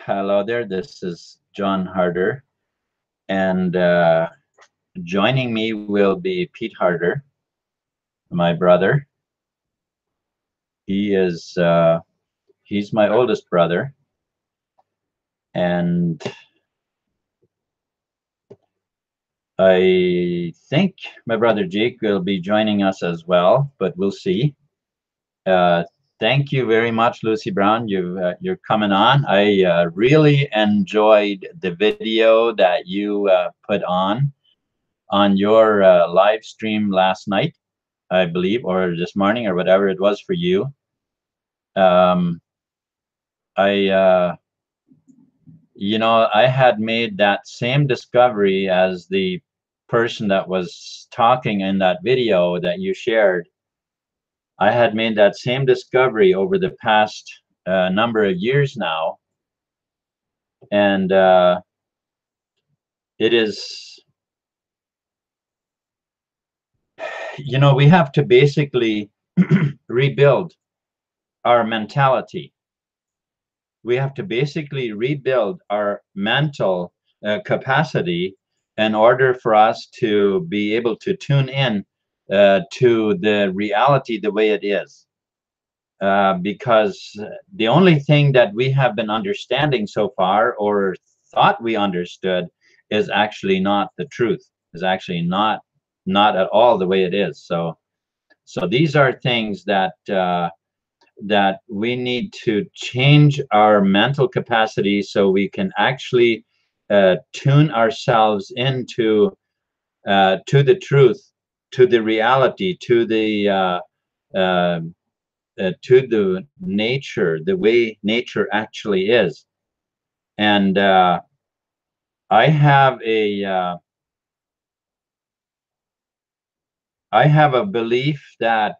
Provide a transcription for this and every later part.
Hello there, this is John Harder, and joining me will be Pete Harder, my brother. He's my oldest brother, and I think my brother Jake will be joining us as well, but we'll see. Uh, Thank you very much, Lucy Brown. You're coming on. I really enjoyed the video that you put on your live stream last night, I believe, or this morning, or whatever it was for you. Um, I, I had made that same discovery as the person that was talking in that video that you shared. I had made that same discovery over the past number of years now, and it is, we have to basically rebuild our mentality. We have to basically rebuild our mental capacity in order for us to be able to tune in to the reality the way it is. Because the only thing that we have been understanding so far, or thought we understood, is actually not the truth, is actually not at all the way it is. So these are things that that we need to change our mental capacity so we can actually tune ourselves into to the truth, to the reality, to the nature, the way nature actually is. And I have a belief that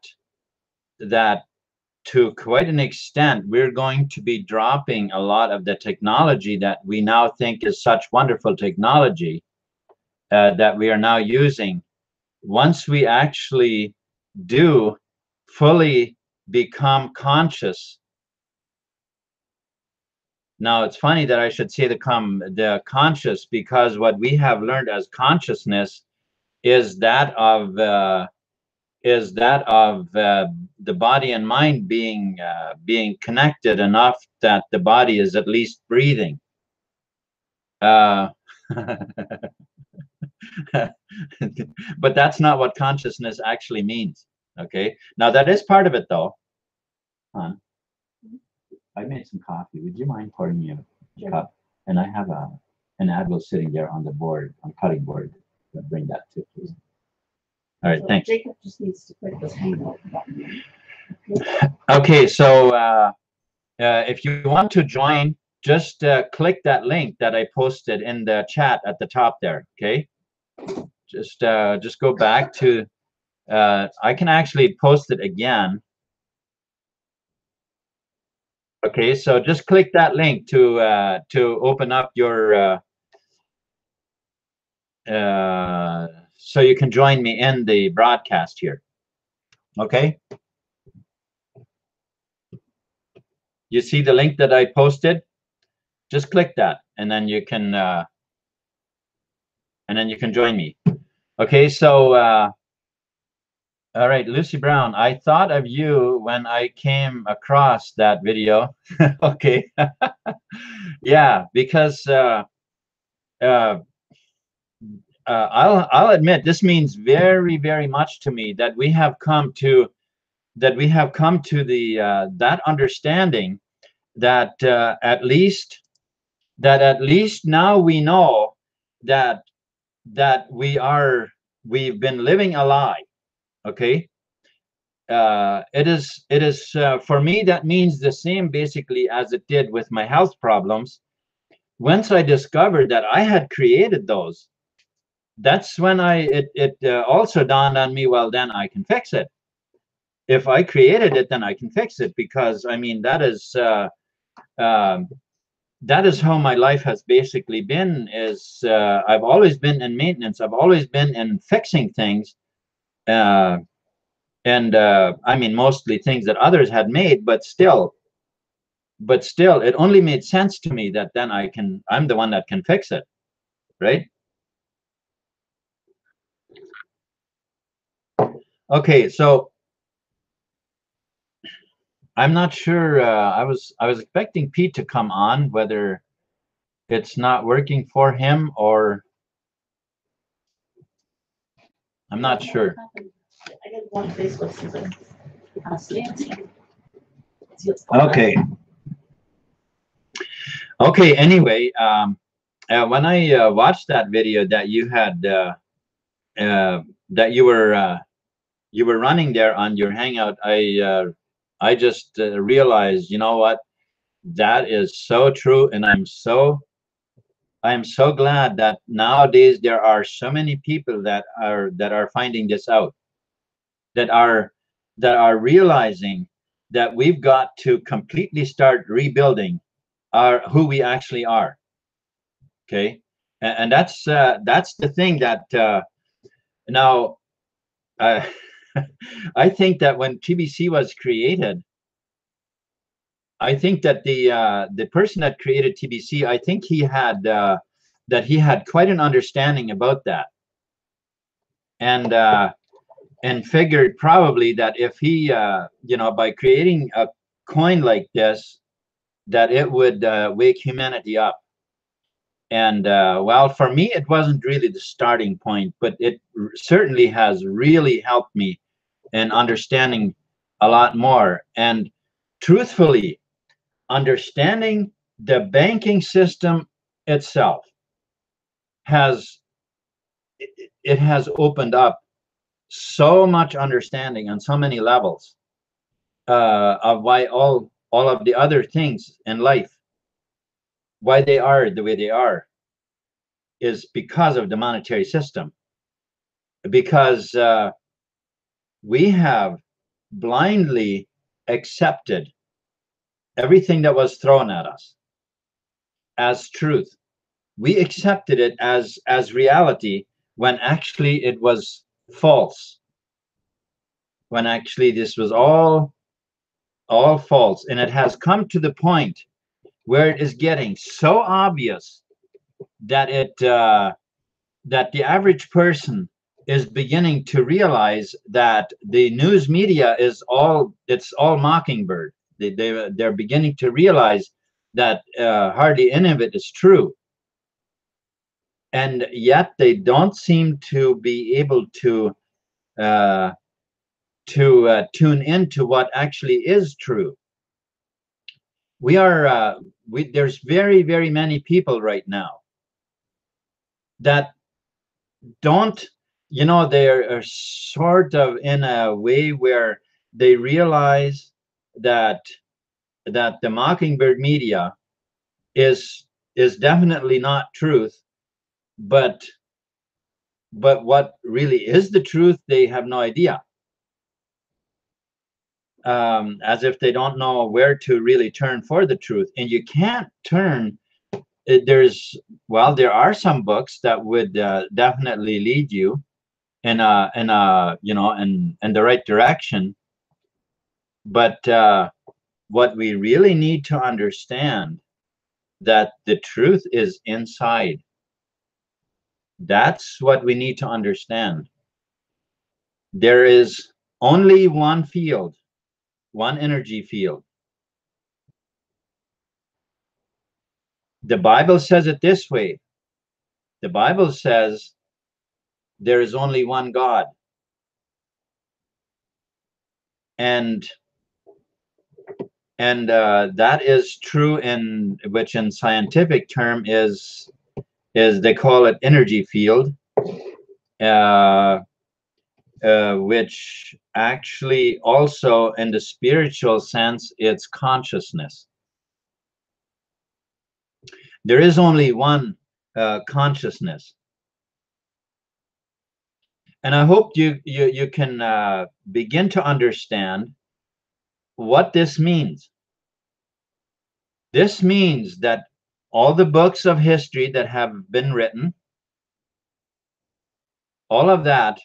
to quite an extent, we're going to be dropping a lot of the technology that we now think is such wonderful technology that we are now using. Once we actually do fully become conscious. Now, it's funny that I should say the conscious, because what we have learned as consciousness is that of the body and mind being connected enough that the body is at least breathing. But that's not what consciousness actually means. Okay, now that is part of it, though. Hon, I made some coffee. Would you mind pouring me a cup? And I have an Advil sitting there on the board, on cutting board. Bring that too, please. All right, thanks. Jacob just needs to click this handout button. Okay, so if you want to join, just click that link that I posted in the chat at the top there. Okay, just go back to. I can actually post it again. Okay, so just click that link to open up your. So you can join me in the broadcast here. Okay. You see the link that I posted? Just click that, and then you can join me. Okay, so all right, Lucy Brown, I thought of you when I came across that video. Okay. Yeah, because I'll admit this means very, very much to me that we have come to the that understanding that at least now we know that we've been living a lie. Okay. It is for me, that means the same basically as it did with my health problems. Once I discovered that I had created those, that's when it also dawned on me, well, then I can fix it. If I created it, then I can fix it, because I mean, that is how my life has basically been. Is I've always been in maintenance. I've always been in fixing things, and I mean, mostly things that others had made, but still, but still, it only made sense to me that then I'm the one that can fix it, right? Okay, so I'm not sure. I was expecting Pete to come on, whether it's not working for him or I'm not sure. I get one Facebook since I'm dancing. Okay. Okay. Anyway, when I watched that video that you had that you were running there on your Hangout, I just realized, you know what, that is so true, and I'm so glad that nowadays there are so many people that are finding this out, that are realizing that we've got to completely start rebuilding our who we actually are. Okay, and that's the thing that now uh, I think that when TBC was created, I think that the person that created TBC, I think he had quite an understanding about that, and figured probably that if he by creating a coin like this, that it would wake humanity up. And well, for me, it wasn't really the starting point, but it certainly has really helped me in understanding a lot more. And truthfully, understanding the banking system itself has it has opened up so much understanding on so many levels of why all of the other things in life, why they are the way they are, is because of the monetary system. Because we have blindly accepted everything that was thrown at us as truth. We accepted it as reality when actually it was false. When actually this was all false, and it has come to the point where it is getting so obvious that that the average person is beginning to realize that the news media is all mockingbird. They're beginning to realize that hardly any of it is true, and yet they don't seem to be able to uh, tune into what actually is true. We are there's very many people right now that don't, they're sort of in a way where they realize that the mockingbird media is definitely not truth, but what really is the truth, they have no idea. As if they don't know where to really turn for the truth. And you can't turn there's well, there are some books that would definitely lead you in the right direction, but what we really need to understand, that the truth is inside. That's what we need to understand. There is only one field, one energy field. The Bible says it this way. The Bible says there is only one God. And that is true, in which in scientific term is they call it energy field, uh, which actually also in the spiritual sense, it's consciousness. There is only one consciousness. And I hope you can begin to understand what this means. This means that all the books of history that have been written, all of that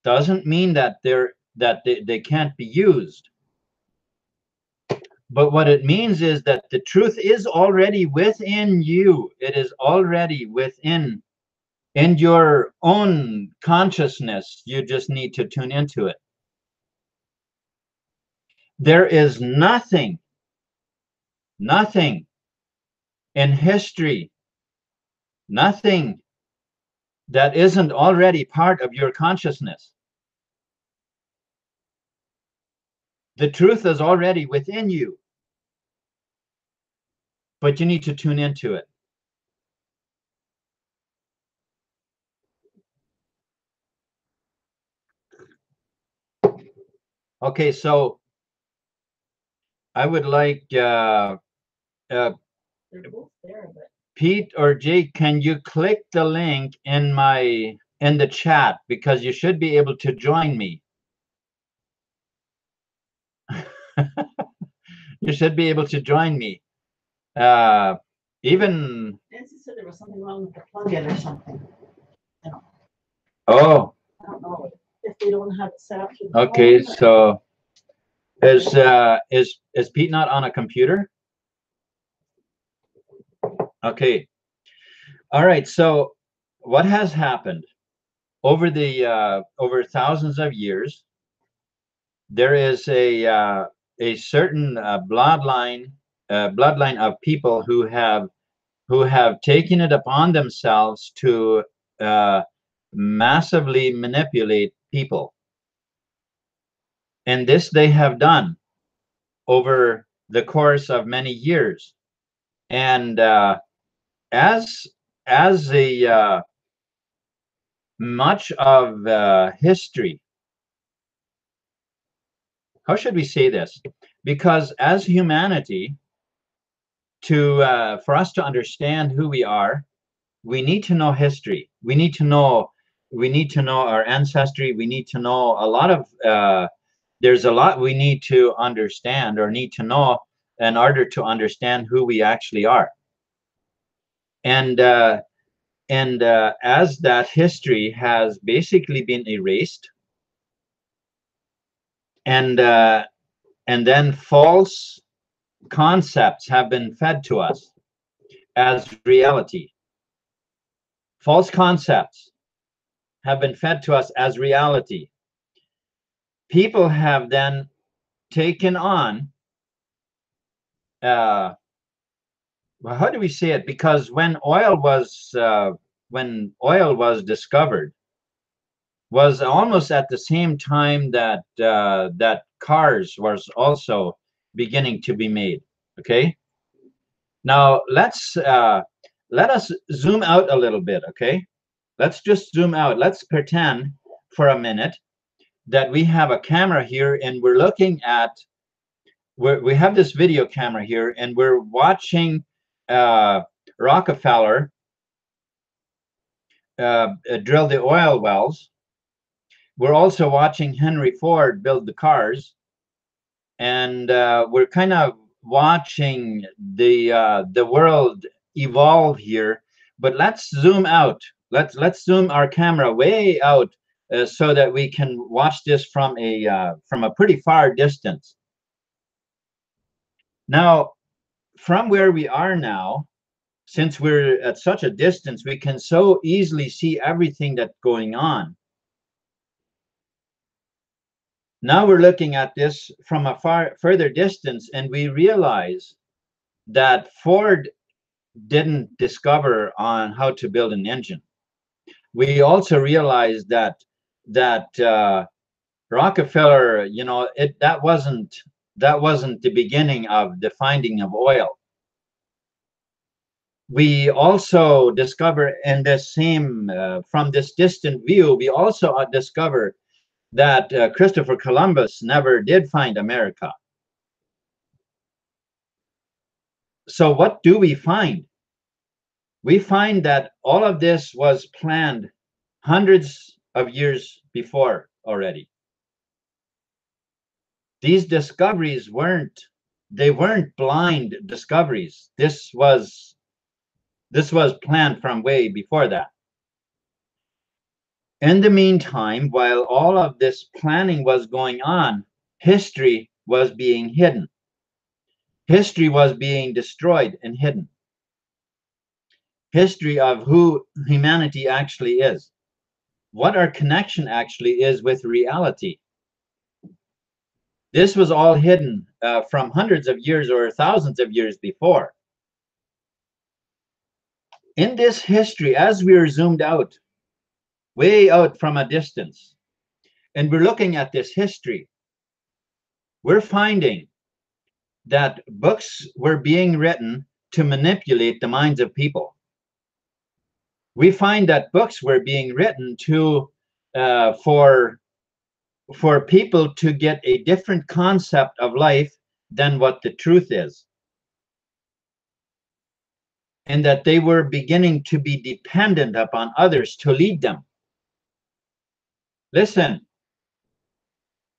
doesn't mean that they can't be used. But what it means is that the truth is already within you. It is already within in your own consciousness. You just need to tune into it. There is nothing in history, nothing that isn't already part of your consciousness. The truth is already within you, but you need to tune into it. Okay, so I would like They're both there, but Pete or Jake, can you click the link in the chat, because you should be able to join me. You should be able to join me. Even Nancy said there was something wrong with the plug-in or something. oh, I don't know if they don't have it set up. okay. So is Pete not on a computer? Okay. All right. So what has happened over the over thousands of years? There is a certain bloodline of people who have taken it upon themselves to uh, massively manipulate people, and this they have done over the course of many years. And as a much of history, how should we say this? Because as humanity, for us to understand who we are, we need to know history. We need to know our ancestry. We need to know a lot of there's a lot we need to understand or need to know in order to understand who we actually are. And as that history has basically been erased, and then false concepts have been fed to us as reality. False concepts have been fed to us as reality. People have then taken on well, how do we say it? Because when oil was discovered, was almost at the same time that that cars was also beginning to be made. Okay, now let us zoom out a little bit. Okay, let's just zoom out. Let's pretend for a minute that we have a camera here and we're looking at we have this video camera here and we're watching Rockefeller drill the oil wells. We're also watching Henry Ford build the cars, and we're kind of watching the world evolve here. But let's zoom out. Let's zoom our camera way out so that we can watch this from a pretty far distance. Now, from where we are now, since we're at such a distance, we can so easily see everything that's going on. Now we're looking at this from a further distance, and we realize that Ford didn't discover on how to build an engine. We also realize that Rockefeller, that wasn't the beginning of the finding of oil. We also discover in this same from this distant view, we also discover that Christopher Columbus never did find America. So what do we find? We find that all of this was planned hundreds of years before already. These discoveries weren't blind discoveries. This was planned from way before that. In the meantime, while all of this planning was going on, history was being hidden. History was being destroyed and hidden. History of who humanity actually is, what our connection actually is with reality. This was all hidden from hundreds of years or thousands of years before. In this history, as we are zoomed out, way out from a distance, and we're looking at this history, we're finding that books were being written to manipulate the minds of people. We find that books were being written to for people to get a different concept of life than what the truth is, and that they were beginning to be dependent upon others to lead them. Listen,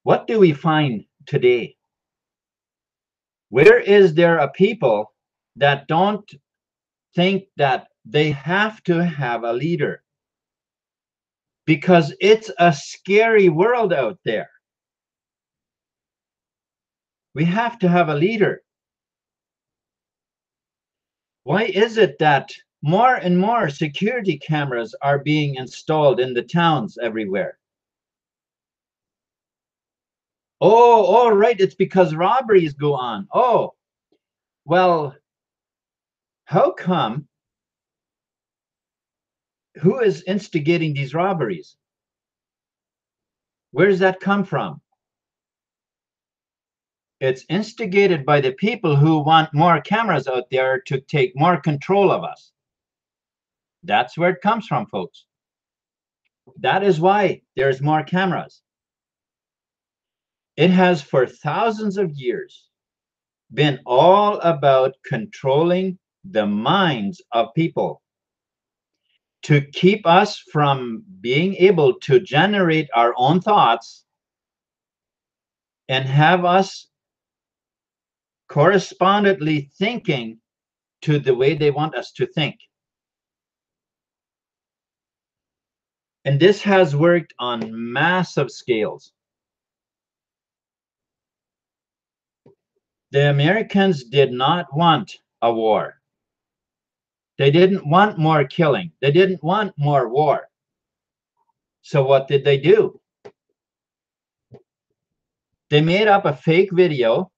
what do we find today? Where is there a people that don't think that they have to have a leader? Because it's a scary world out there. We have to have a leader. Why is it that more and more security cameras are being installed in the towns everywhere? Oh, all right, it's because robberies go on. Oh, well, how come? Who is instigating these robberies? Where does that come from? It's instigated by the people who want more cameras out there to take more control of us. That's where it comes from, folks. That is why there's more cameras. It has for thousands of years been all about controlling the minds of people to keep us from being able to generate our own thoughts and have us correspondently thinking to the way they want us to think. And this has worked on massive scales. The Americans did not want a war. They didn't want more killing. They didn't want more war. So what did they do? They made up a fake video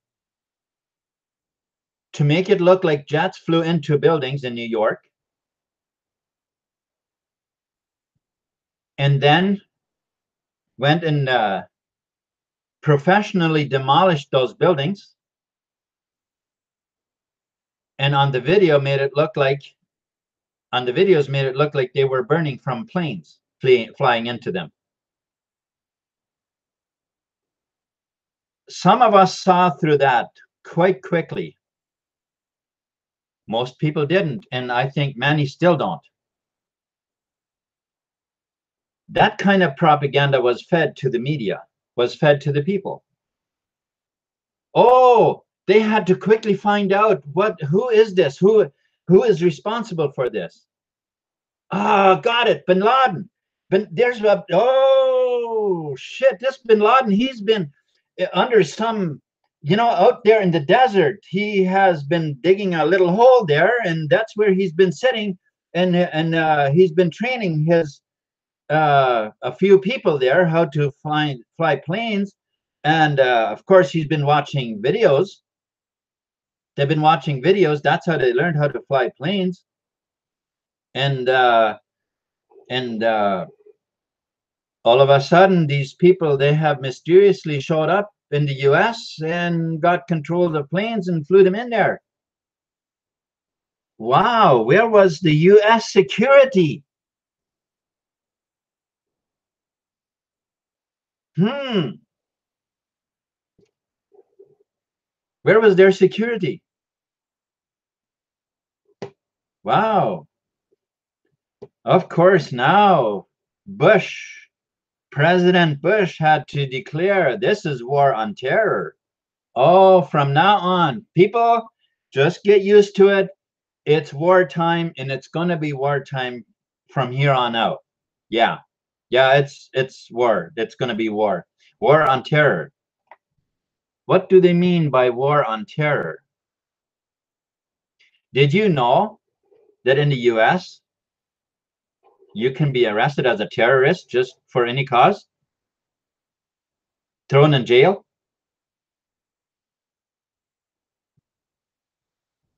to make it look like jets flew into buildings in New York, and then went and professionally demolished those buildings. And on the video made it look like, on the videos made it look like they were burning from planes flying into them. Some of us saw through that quite quickly. Most people didn't, and I think many still don't. That kind of propaganda was fed to the media, was fed to the people. Oh, they had to quickly find out who is this? Who is responsible for this? Ah, got it, Bin Laden. Oh shit, this Bin Laden, he's been under some, out there in the desert. He has been digging a little hole there, and that's where he's been sitting, and he's been training his a few people there how to fly planes, and of course he's been watching videos. They've been watching videos. That's how they learned how to fly planes, and all of a sudden, these people, they have mysteriously showed up in the US and got control of the planes and flew them in there. Wow, where was the US security? Where was their security? Wow. Of course, now President Bush had to declare this is war on terror. Oh, from now on, people, just get used to it. It's wartime, and it's going to be wartime from here on out. Yeah, it's war. It's going to be war. War on terror. What do they mean by war on terror? Did you know that in the US, you can be arrested as a terrorist just for any cause? Thrown in jail?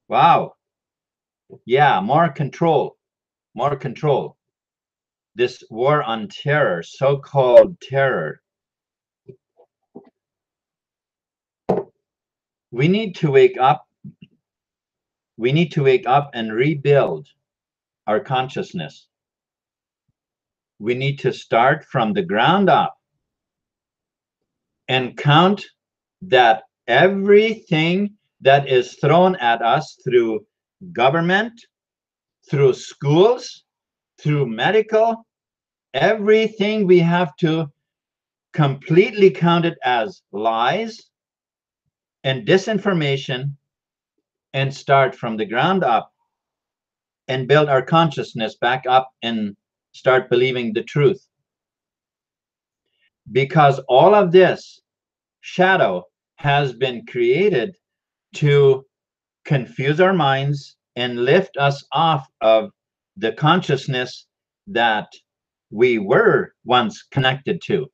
Wow. Yeah, more control. More control. This war on terror, so-called terror. We need to wake up. We need to wake up and rebuild our consciousness. We need to start from the ground up and count that everything that is thrown at us through government, through schools, through medical, everything we have to completely count it as lies and disinformation and start from the ground up and build our consciousness back up and start believing the truth. Because all of this shadow has been created to confuse our minds and lift us off of the consciousness that we were once connected to.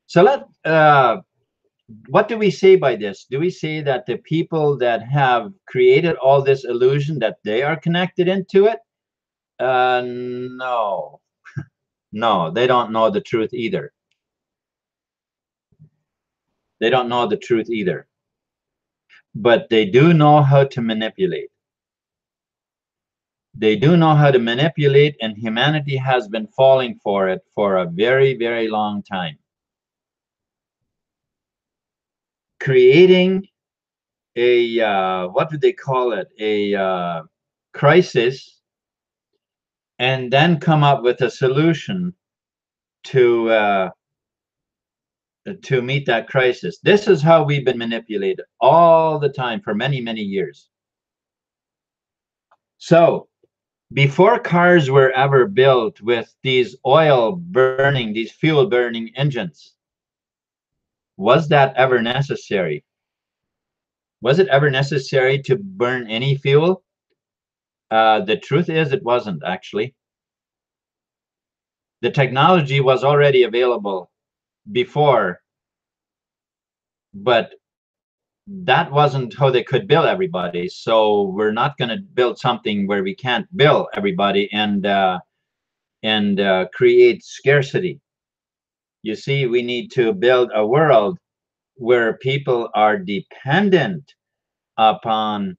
So what do we say by this? Do we say that the people that have created all this illusion, that they are connected into it? No. No, they don't know the truth either. They don't know the truth either. But they do know how to manipulate. They do know how to manipulate, and humanity has been falling for it for a very, very long time. Creating a, what do they call it? A crisis, and then come up with a solution to meet that crisis. This is how we've been manipulated all the time for many, many years. So before cars were ever built with these oil burning, these fuel burning engines, was that ever necessary? Was it ever necessary to burn any fuel? The truth is, it wasn't actually. The technology was already available before, but that wasn't how they could bill everybody. So we're not going to build something where we can't bill everybody and create scarcity. You see, we need to build a world where people are dependent upon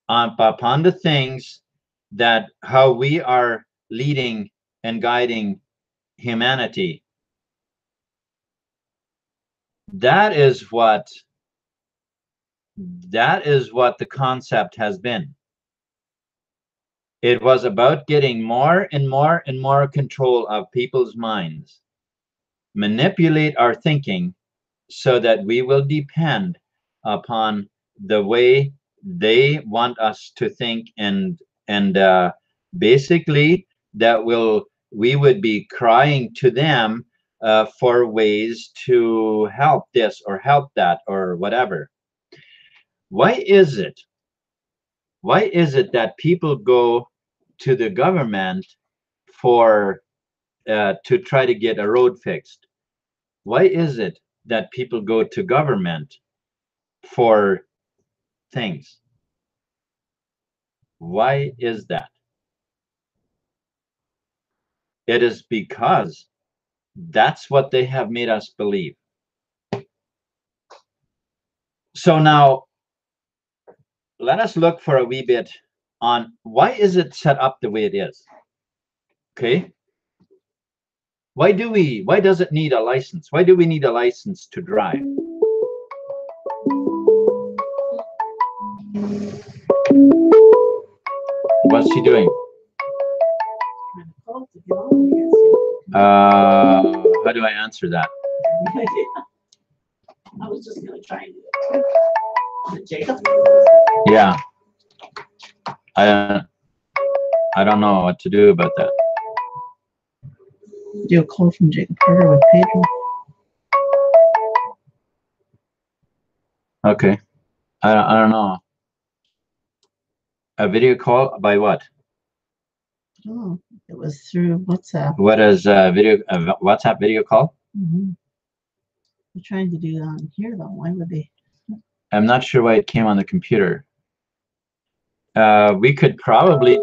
the things that how we are leading and guiding humanity. That is what the concept has been. It was about getting more and more and more control of people's minds, manipulate our thinking so that we will depend upon the way they want us to think, and basically that we would be crying to them for ways to help this or help that or whatever. Why is it that people go to the government for to try to get a road fixed? Why is it that people go to government for things? Why is that? It is because that's what they have made us believe. So now let us look for a wee bit on why is it set up the way it is. Okay, why does it need a license? Why do we need a license to drive? What's he doing? How do I answer that? I was just gonna try and do it. Jacob? Yeah. I don't know what to do about that. Do a call from Jacob Carter with Pedro. Okay. I don't know. A video call by what? Oh, it was through WhatsApp. What is WhatsApp video call? We're trying to do that on here though. Why would they? I'm not sure why it came on the computer. We could probably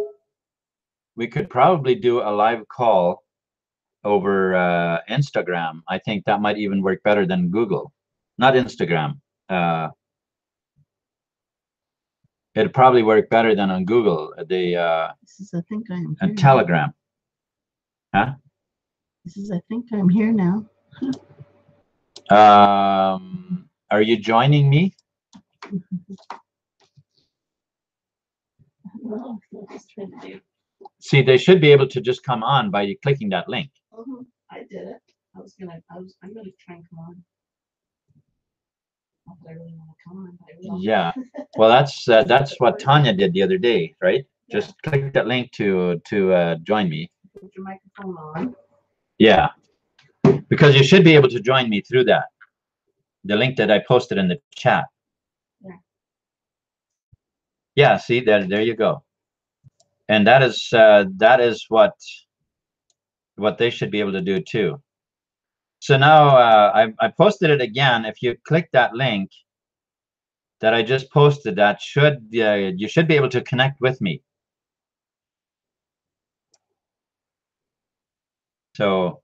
do a live call over Instagram. I think that might even work better than Google. Not Instagram. It'd probably work better than on Google. This is I think I'm here. Telegram. Huh? This is I think I'm here now. Are you joining me? No, I'm just trying to do. See, they should be able to just come on by clicking that link. I did it. I'm gonna try and come on. Not that I really want to come on, but I will. Yeah. Well, that's what Tanya did the other day, right? Yeah. Just click that link to join me. Put your microphone on. Yeah. Because you should be able to join me through that. The link that I posted in the chat. Yeah. Yeah, see, there you go. And that is what they should be able to do too. So now I posted it again. If you click that link that I just posted, that you should be able to connect with me. So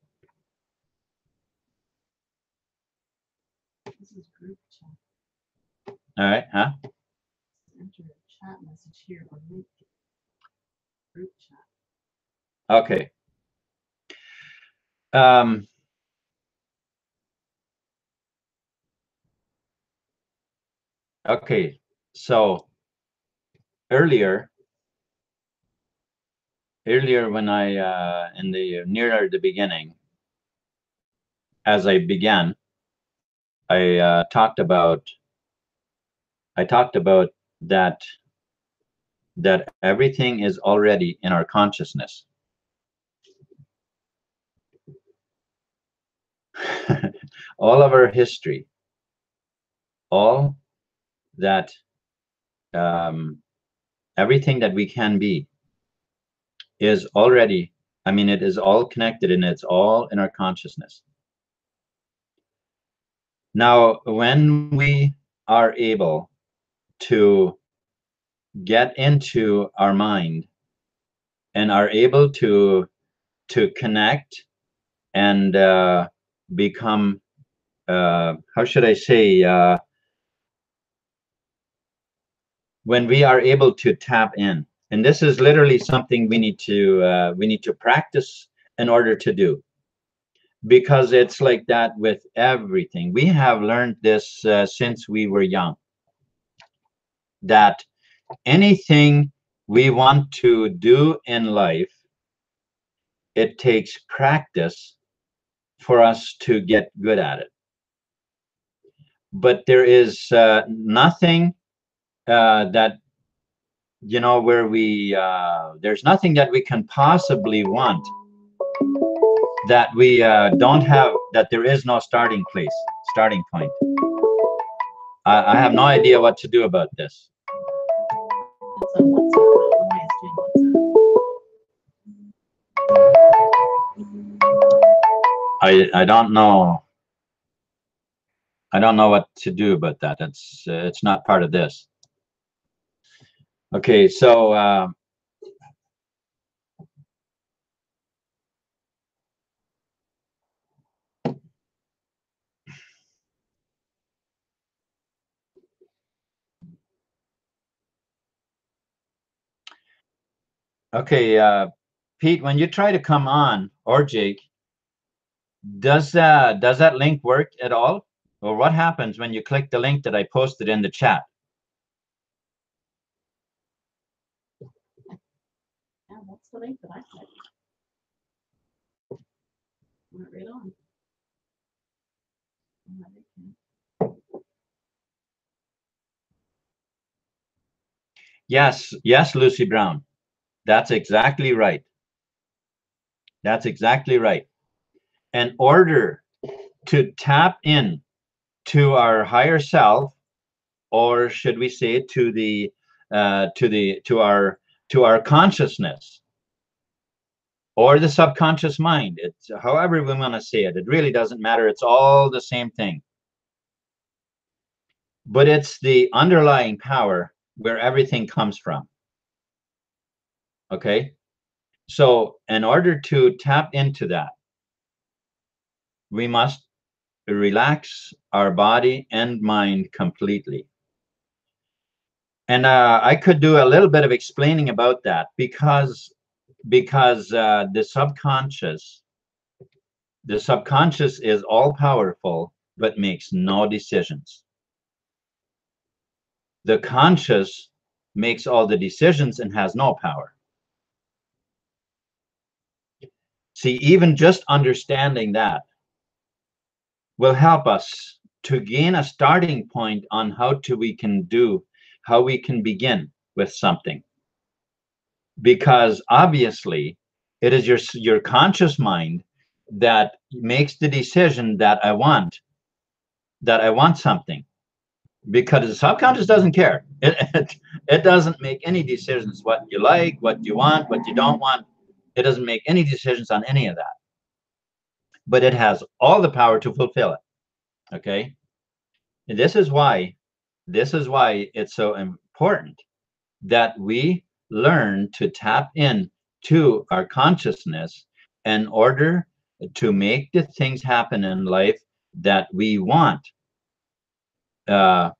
This is group chat. all right, huh? Enter a chat message here or link group chat. Okay. Okay, so earlier when I in the nearer the beginning, as I began, I talked about that everything is already in our consciousness. All of our history, all that everything that we can be is already, I mean, it is all connected and it's all in our consciousness. Now, when we are able to get into our mind and are able to connect and become, how should I say, when we are able to tap in, and this is literally something we need to practice in order to do, because it's like that with everything. We have learned this since we were young, that anything we want to do in life, it takes practice for us to get good at it. But there is nothing that, you know, where we there's nothing that we can possibly want that we don't have, that there is no starting point. I have no idea what to do about this. That's on WhatsApp. I don't know why it's doing WhatsApp. I don't know. I don't know what to do about that. It's not part of this. Okay, so okay, Pete, when you try to come on, or Jake, does that link work at all? Or what happens when you click the link that I posted in the chat? Yeah, that's the link that I clicked. Went right on. Yes, Lucy Brown. That's exactly right. That's exactly right. In order to tap in to our higher self, or should we say to the to our consciousness, or the subconscious mind. It's however we want to say it. It really doesn't matter. It's all the same thing. But it's the underlying power where everything comes from. Okay? So in order to tap into that, we must relax our body and mind completely. And I could do a little bit of explaining about that because the subconscious is all powerful but makes no decisions. The conscious makes all the decisions and has no power. See, even just understanding that will help us to gain a starting point on how we can begin with something. Because obviously it is your conscious mind that makes the decision that I want something, because the subconscious doesn't care. It doesn't make any decisions what you like, what you want, what you don't want. It doesn't make any decisions on any of that, but it has all the power to fulfill it. Okay, and this is why it's so important that we learn to tap in to our consciousness in order to make the things happen in life that we want. And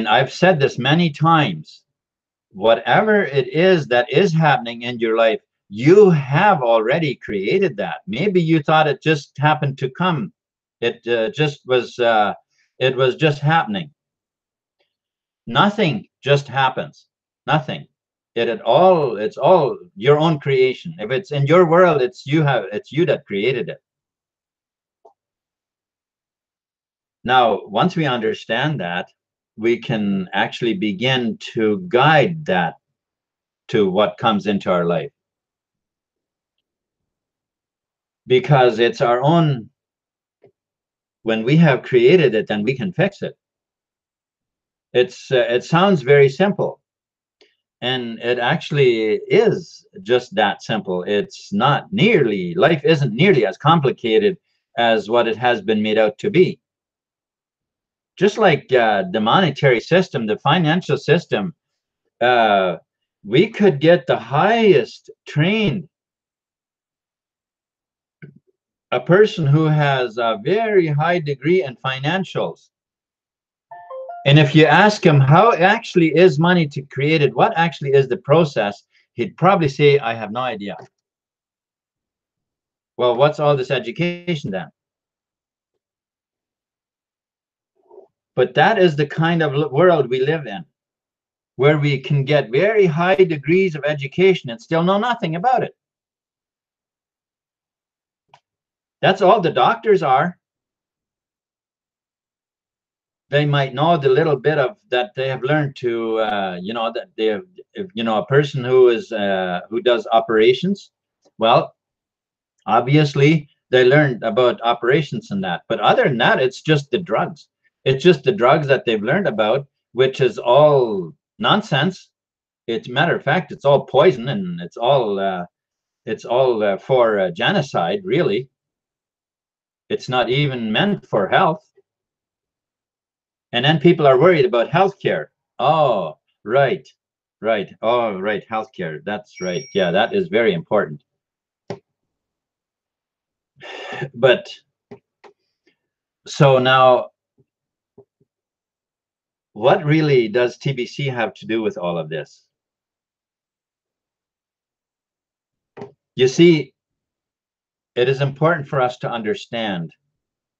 I've said this many times, whatever it is that is happening in your life, you have already created that. Maybe you thought it just happened to come. It was just happening. Nothing just happens. Nothing. It's all your own creation. If it's in your world, it's you that created it. Now, once we understand that, we can actually begin to guide that to what comes into our life. Because it's our own, when we have created it, then we can fix it. It sounds very simple. And it actually is just that simple. It's not nearly, life isn't nearly as complicated as what it has been made out to be. Just like the monetary system, the financial system, we could get the highest trained, a person who has a very high degree in financials. And if you ask him how actually is money created, what actually is the process, he'd probably say, I have no idea. Well, what's all this education then? But that is the kind of world we live in, where we can get very high degrees of education and still know nothing about it. That's all the doctors are. They might know the little bit of that they have learned to, that they have, a person who does operations. Well, obviously they learned about operations and that, but other than that, it's just the drugs. It's just the drugs that they've learned about, which is all nonsense. It's matter of fact, it's all poison, and it's all for genocide. Really, it's not even meant for health. And then people are worried about healthcare. Oh, right. Oh, right, healthcare. That's right. Yeah, that is very important. But so now, what really does TBC have to do with all of this? You see, it is important for us to understand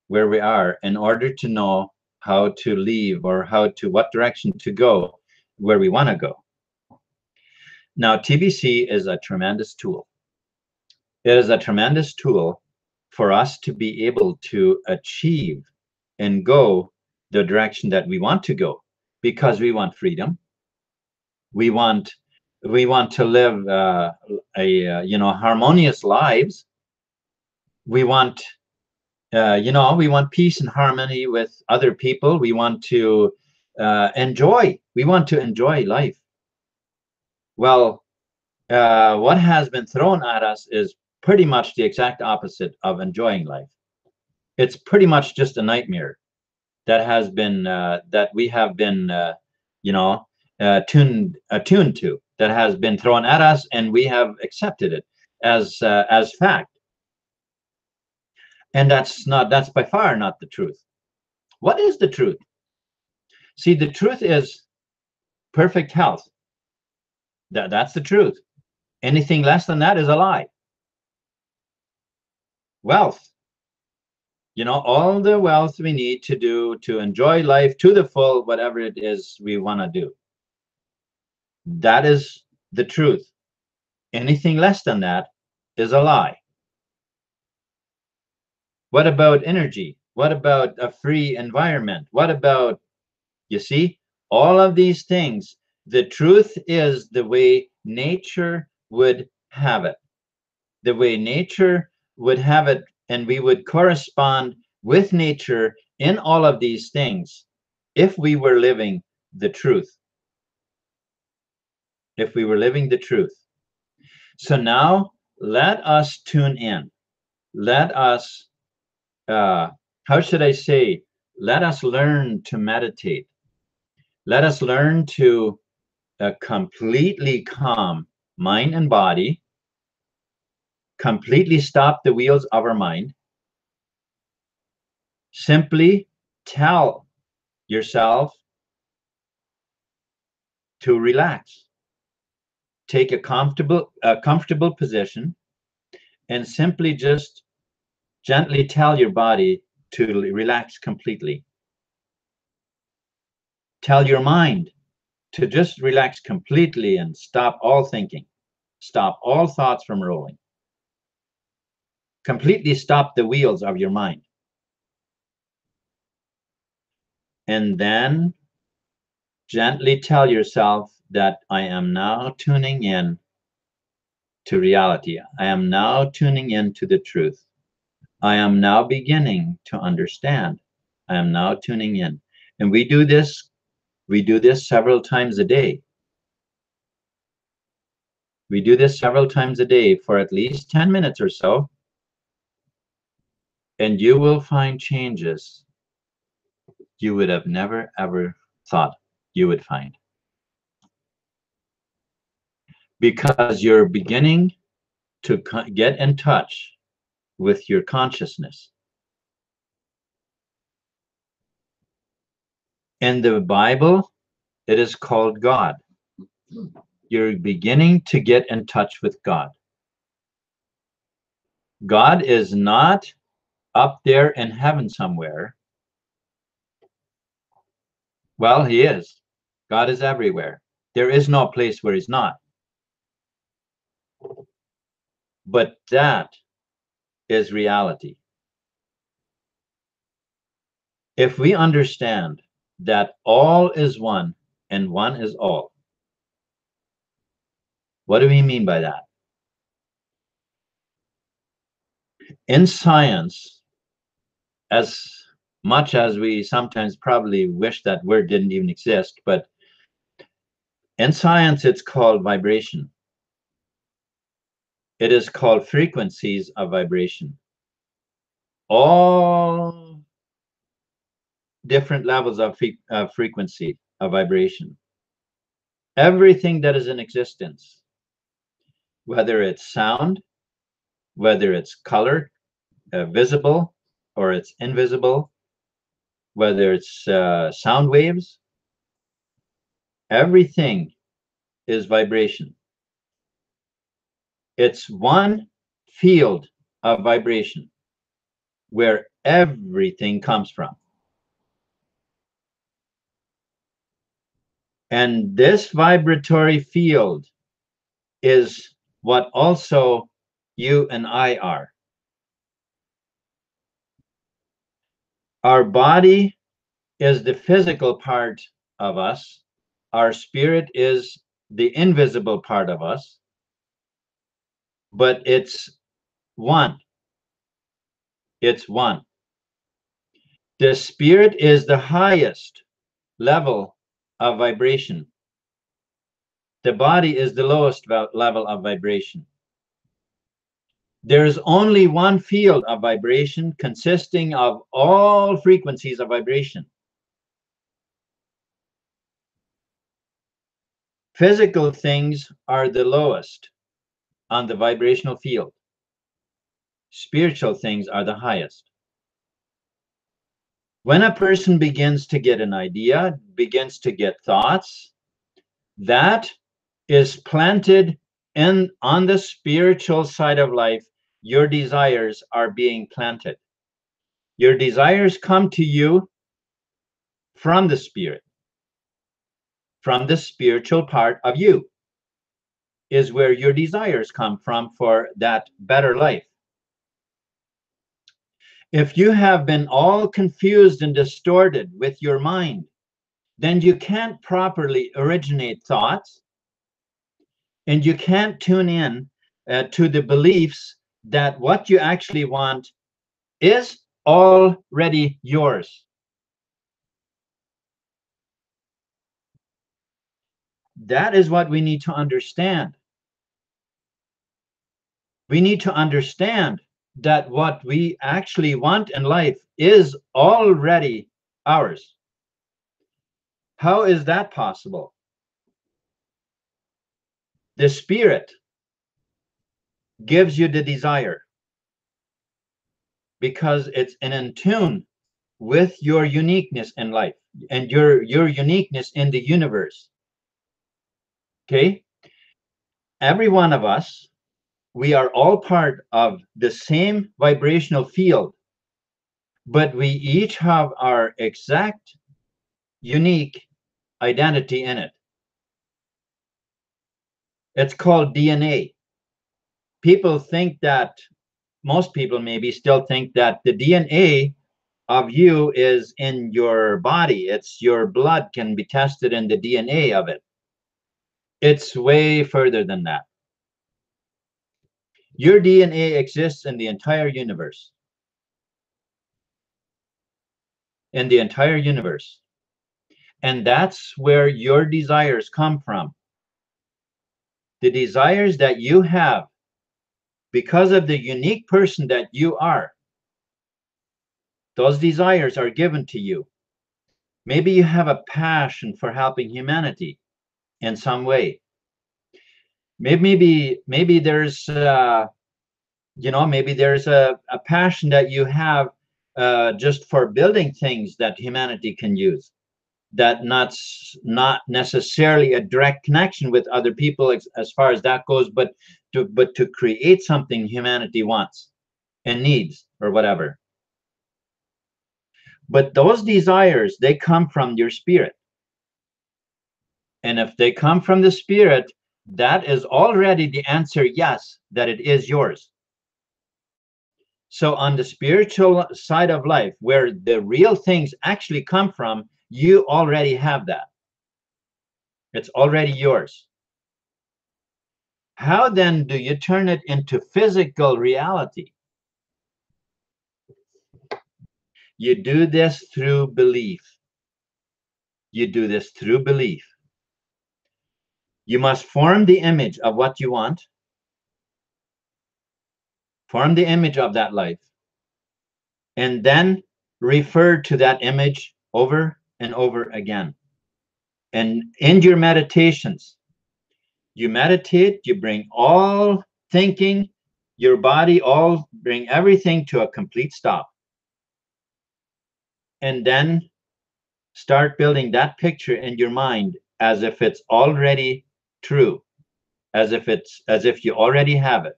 where we are in order to know how to leave, or what direction to go where we want to go. Now, TBC is a tremendous tool. It is a tremendous tool for us to be able to achieve and go the direction that we want to go, because we want freedom. We want to live harmonious lives. We want we want peace and harmony with other people. We want to enjoy. We want to enjoy life. Well, what has been thrown at us is pretty much the exact opposite of enjoying life. It's pretty much just a nightmare that has been that we have been you know attuned to, that has been thrown at us, and we have accepted it as fact. And that's by far not the truth. What is the truth? See, the truth is perfect health. That's the truth. Anything less than that is a lie. Wealth, all the wealth we need to do to enjoy life to the full, whatever it is we want to do. That is the truth. Anything less than that is a lie. What about energy? What about a free environment? What about, you see, all of these things? The truth is the way nature would have it. The way nature would have it, and we would correspond with nature in all of these things if we were living the truth. If we were living the truth. So now let us tune in. Let us, how should I say, let us learn to meditate. Let us learn to completely calm mind and body, completely stop the wheels of our mind. Simply tell yourself to relax. Take a comfortable position and simply just gently tell your body to relax completely. Tell your mind to just relax completely and stop all thinking. Stop all thoughts from rolling. Completely stop the wheels of your mind. And then gently tell yourself that I am now tuning in to reality. I am now tuning in to the truth. I am now beginning to understand. I am now tuning in. And we do this several times a day. We do this several times a day for at least 10 minutes or so. And you will find changes you would have never, ever thought you would find. Because you're beginning to get in touch with your consciousness. In the Bible, it is called God. You're beginning to get in touch with God. God is not up there in heaven somewhere. Well, he is. God is everywhere. There is no place where he's not. But that is reality. If we understand that all is one and one is all, what do we mean by that? In science, as much as we sometimes probably wish that word didn't even exist, but in science, it's called vibration. It is called frequencies of vibration. All different levels of frequency of vibration. Everything that is in existence, whether it's sound, whether it's color, visible, or it's invisible, whether it's sound waves, everything is vibration. It's one field of vibration where everything comes from. And this vibratory field is what also you and I are. Our body is the physical part of us. Our spirit is the invisible part of us. But it's one. It's one. The spirit is the highest level of vibration. The body is the lowest level of vibration. There is only one field of vibration consisting of all frequencies of vibration. Physical things are the lowest on the vibrational field. Spiritual things are the highest. When a person begins to get an idea, begins to get thoughts, that is planted on the spiritual side of life. Your desires are being planted. Your desires come to you from the spirit, from the spiritual part of you is where your desires come from for that better life. If you have been all confused and distorted with your mind, then you can't properly originate thoughts, and you can't tune in to the beliefs that what you actually want is already yours. That is what we need to understand. We need to understand that what we actually want in life is already ours. How is that possible? The spirit gives you the desire because it's in tune with your uniqueness in life and your uniqueness in the universe. Okay? Every one of us, we are all part of the same vibrational field, but we each have our exact unique identity in it. It's called DNA. People think that, most people maybe still think that the DNA of you is in your body. It's your blood can be tested in the DNA of it. It's way further than that. Your DNA exists in the entire universe. In the entire universe. And that's where your desires come from. The desires that you have because of the unique person that you are. Those desires are given to you. Maybe you have a passion for helping humanity in some way. Maybe there's maybe there's a passion that you have just for building things that humanity can use, that not necessarily a direct connection with other people as far as that goes, but to create something humanity wants and needs or whatever. But those desires, they come from your spirit. And if they come from the spirit, that is already the answer, yes, that it is yours. So on the spiritual side of life, where the real things actually come from, you already have that. It's already yours. How then do you turn it into physical reality? You do this through belief. You do this through belief. You must form the image of what you want. Form the image of that life. And then refer to that image over and over again. And in your meditations, you meditate, you bring all thinking, your body, all bring everything to a complete stop. And then start building that picture in your mind as if it's already true, as if you already have it,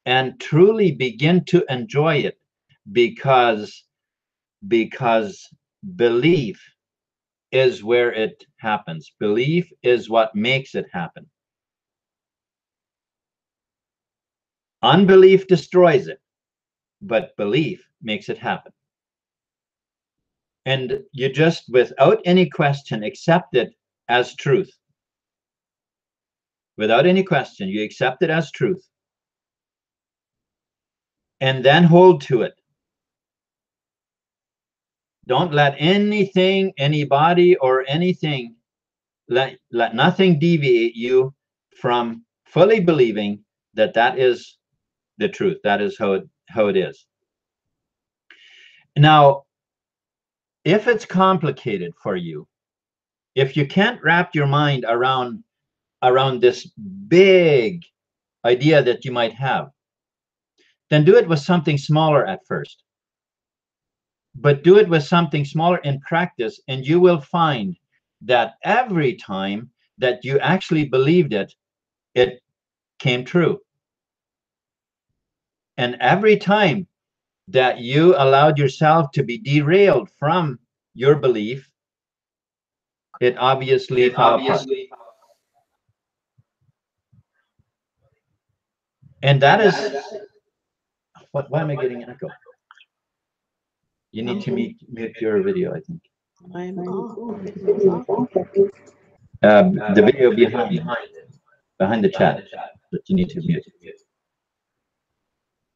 and truly begin to enjoy it, because belief is where it happens. Belief is what makes it happen. Unbelief destroys it, but belief makes it happen. And you just, without any question, accept it as truth. Without any question, you accept it as truth. And then hold to it. Don't let anything, anybody, or anything, let nothing deviate you from fully believing that that is the truth. That is how it is. Now, if it's complicated for you, if you can't wrap your mind around this big idea that you might have, then do it with something smaller at first. But do it with something smaller in practice, and you will find that every time that you actually believed it, it came true. And every time that you allowed yourself to be derailed from your belief, it obviously fell apart. And that is what, why am I getting an echo? You need to mute your video, I think. I'm off. The video behind the chat that you need to mute.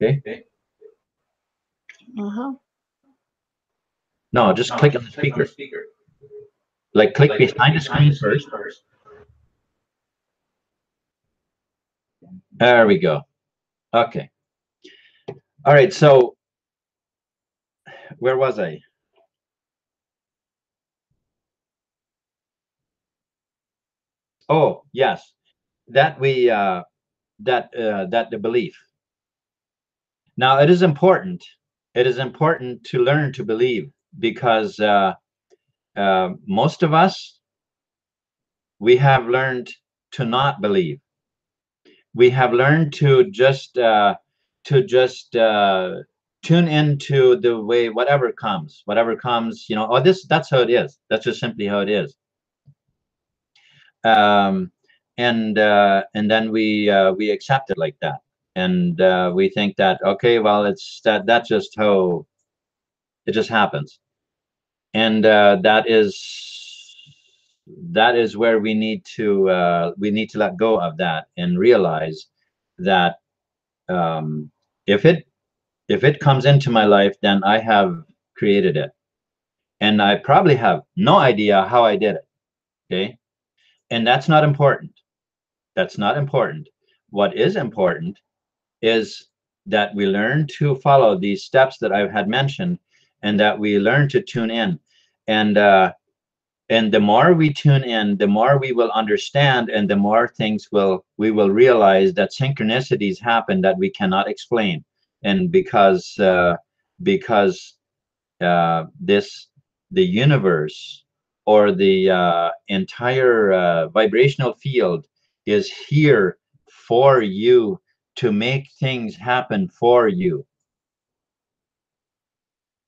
Okay? Uh-huh. No, just click on the speaker. Like click behind the screen first. There we go. Okay. All right. So where was I? Oh, yes. That we that the belief. Now it is important. It is important to learn to believe, because most of us, we have learned to not believe. We have learned to just tune into the way whatever comes, oh, that's how it is. That's just simply how it is. um, and then we accept it like that, and we think that, okay, well, it's that's just how it just happens. And that is where we need to let go of that and realize that, um, if it comes into my life, then I have created it, and I probably have no idea how I did it. Okay, and that's not important. That's not important. What is important is that we learn to follow these steps that I had mentioned, and that we learn to tune in. And the more we tune in, the more we will understand, and the more things we will realize that synchronicities happen that we cannot explain. And because this the universe, or the entire vibrational field, is here for you, to make things happen for you.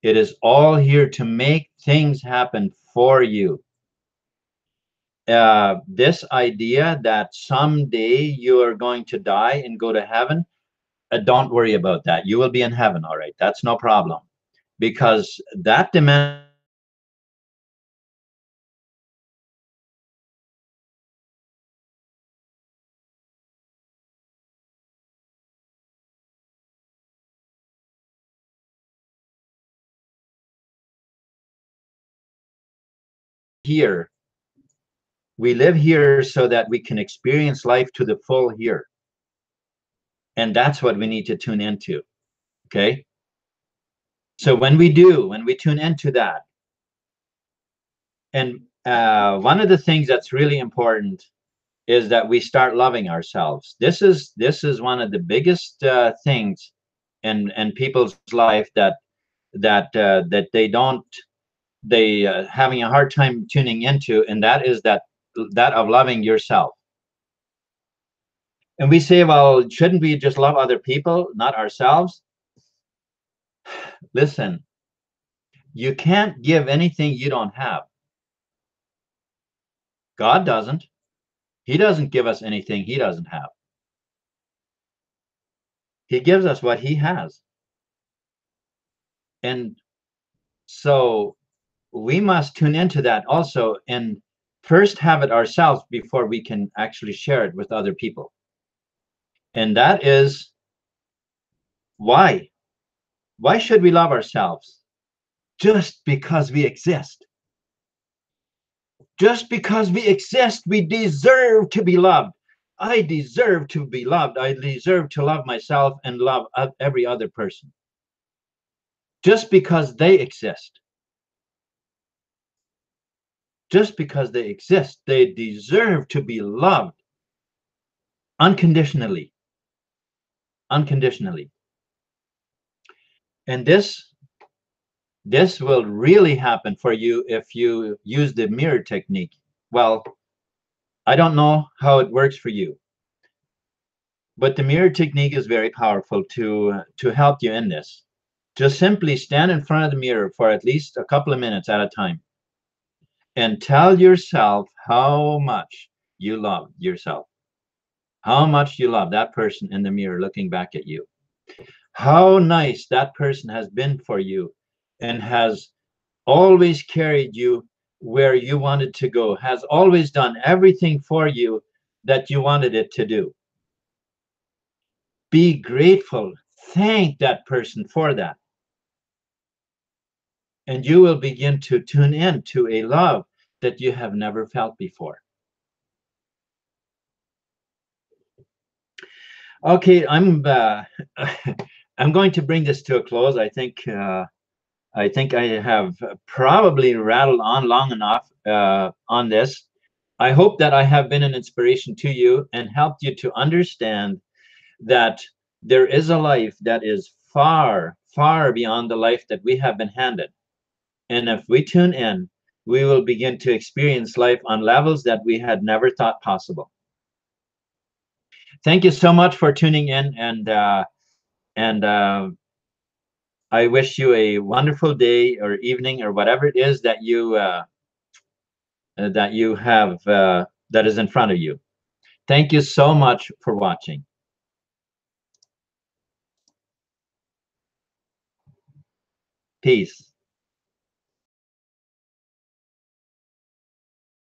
It is all here to make things happen for you. This idea that someday you are going to die and go to heaven, don't worry about that. You will be in heaven, all right. That's no problem, because that dimension here, we live here so that we can experience life to the full here. And that's what we need to tune into. Okay. So when we tune into that, and one of the things that's really important is that we start loving ourselves. This is one of the biggest things in people's life, that they having a hard time tuning into, and that is that of loving yourself. And we say, well, shouldn't we just love other people, not ourselves? Listen, you can't give anything you don't have. God doesn't. He doesn't give us anything he doesn't have. He gives us what he has. And so we must tune into that also, and first have it ourselves before we can actually share it with other people. And that is why should we love ourselves? just because we exist. Just because we exist, we deserve to be loved. I deserve to be loved. I deserve to love myself and love every other person. Just because they exist. Just because they exist, they deserve to be loved unconditionally. Unconditionally. And this will really happen for you if you use the mirror technique. Well, I don't know how it works for you, but the mirror technique is very powerful to help you in this. Just simply stand in front of the mirror for at least a couple of minutes at a time and tell yourself how much you love yourself, how much you love that person in the mirror looking back at you, how nice that person has been for you and has always carried you where you wanted to go, has always done everything for you that you wanted it to do. Be grateful. Thank that person for that. And you will begin to tune in to a love that you have never felt before. Okay, I'm I'm going to bring this to a close. I think I have probably rattled on long enough on this. I hope that I have been an inspiration to you and helped you to understand that there is a life that is far, far beyond the life that we have been handed. And if we tune in, we will begin to experience life on levels that we had never thought possible. Thank you so much for tuning in, and I wish you a wonderful day or evening or whatever it is that you have that is in front of you. Thank you so much for watching. Peace.